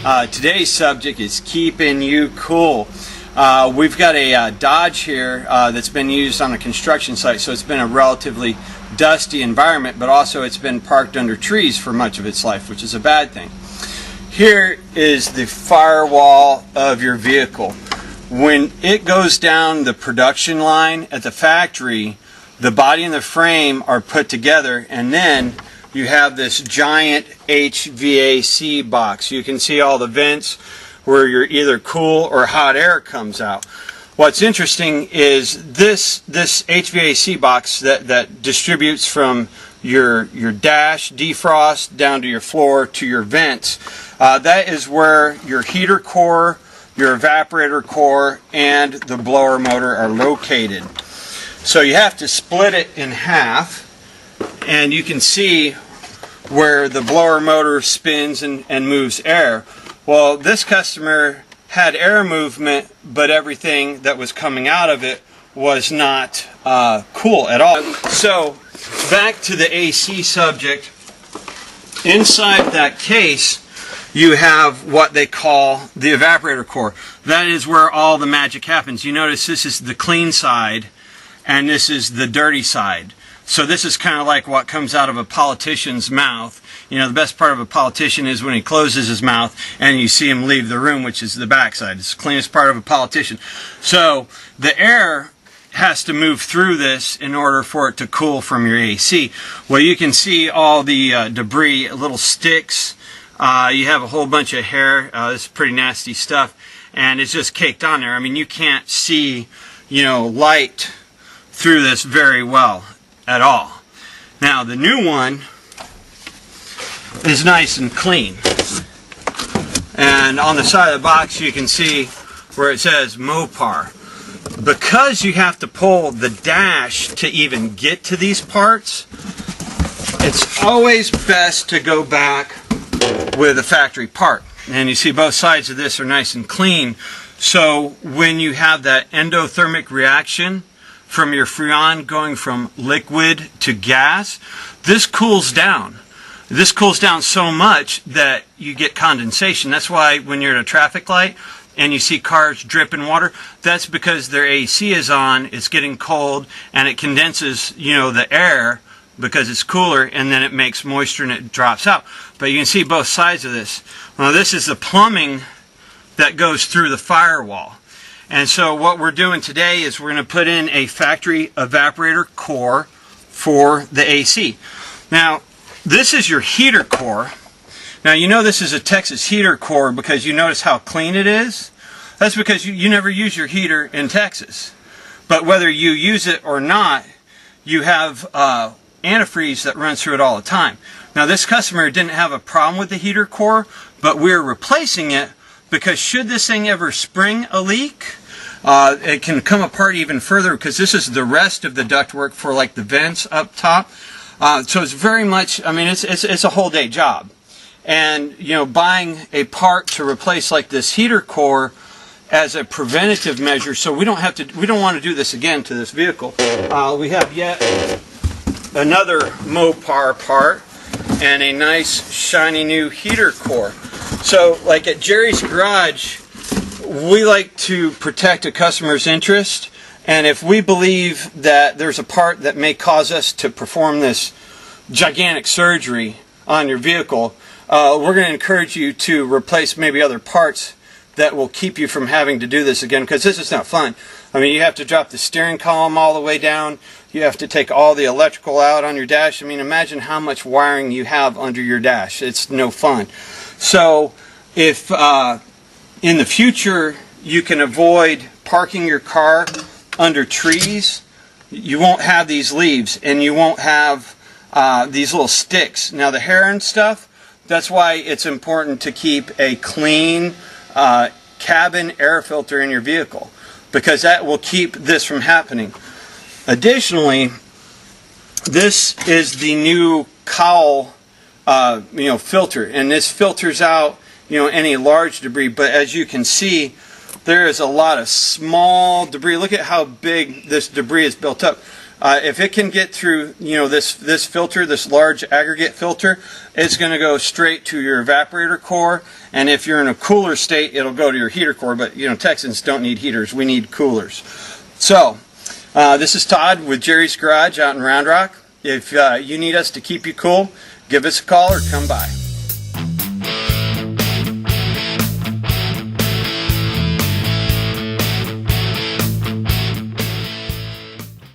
Today's subject is keeping you cool. We've got a Dodge here that's been used on a construction site, so it's been a relatively dusty environment, but also it's been parked under trees for much of its life, which is a bad thing. Here is the firewall of your vehicle. When it goes down the production line at the factory, the body and the frame are put together, and then you have this giant HVAC box. You can see all the vents where your either cool or hot air comes out. What's interesting is this HVAC box that distributes from your dash defrost down to your floor to your vents. That is where your heater core, your evaporator core, and the blower motor are located. So you have to split it in half, and you can see where the blower motor spins and moves air. Well, this customer had air movement, but everything that was coming out of it was not cool at all. So back to the AC subject. Inside that case, you have what they call the evaporator core. That is where all the magic happens. You notice this is the clean side and this is the dirty side. So this is kind of like what comes out of a politician's mouth. You know, the best part of a politician is when he closes his mouth and you see him leave the room, which is the backside. It's the cleanest part of a politician. So the air has to move through this in order for it to cool from your AC. Well, you can see all the debris, little sticks. You have a whole bunch of hair. This is pretty nasty stuff. And it's just caked on there. I mean, you can't see, light through this very well at all. Now, the new one is nice and clean. And on the side of the box, you can see where it says Mopar. Because you have to pull the dash to even get to these parts, it's always best to go back with a factory part. And you see both sides of this are nice and clean. So when you have that endothermic reaction from your Freon going from liquid to gas, this cools down. This cools down so much that you get condensation. That's why when you're at a traffic light and you see cars dripping water, that's because their AC is on, it's getting cold, and it condenses, the air because it's cooler, and then it makes moisture and it drops out. But you can see both sides of this. Well, this is the plumbing that goes through the firewall. And so what we're doing today is we're going to put in a factory evaporator core for the AC. Now, this is your heater core. Now, this is a Texas heater core because you notice how clean it is. That's because you never use your heater in Texas. But whether you use it or not, you have antifreeze that runs through it all the time. Now, this customer didn't have a problem with the heater core, but we're replacing it because should this thing ever spring a leak, it can come apart even further because this is the rest of the ductwork for like the vents up top. So it's very much, it's a whole day job. And, buying a part to replace like this heater core as a preventative measure, so we don't want to do this again to this vehicle. We have yet another Mopar part and a nice shiny new heater core. So like at Jerry's Garage, we like to protect a customer's interest, and if we believe that there's a part that may cause us to perform this gigantic surgery on your vehicle, we're going to encourage you to replace maybe other parts that will keep you from having to do this again, because this is not fun. You have to drop the steering column all the way down. You have to take all the electrical out on your dash. Imagine how much wiring you have under your dash. It's no fun. So if in the future you can avoid parking your car under trees, you won't have these leaves and you won't have these little sticks. Now the hair and stuff, that's why it's important to keep a clean cabin air filter in your vehicle, because that will keep this from happening. Additionally, this is the new cowl filter, and this filters out any large debris, but as you can see, there is a lot of small debris. Look at how big this debris is built up. If it can get through, this filter, this large aggregate filter, it's going to go straight to your evaporator core. And if you're in a cooler state, it'll go to your heater core. But Texans don't need heaters; we need coolers. So this is Todd with Jerry's Garage out in Round Rock. If you need us to keep you cool, give us a call or come by.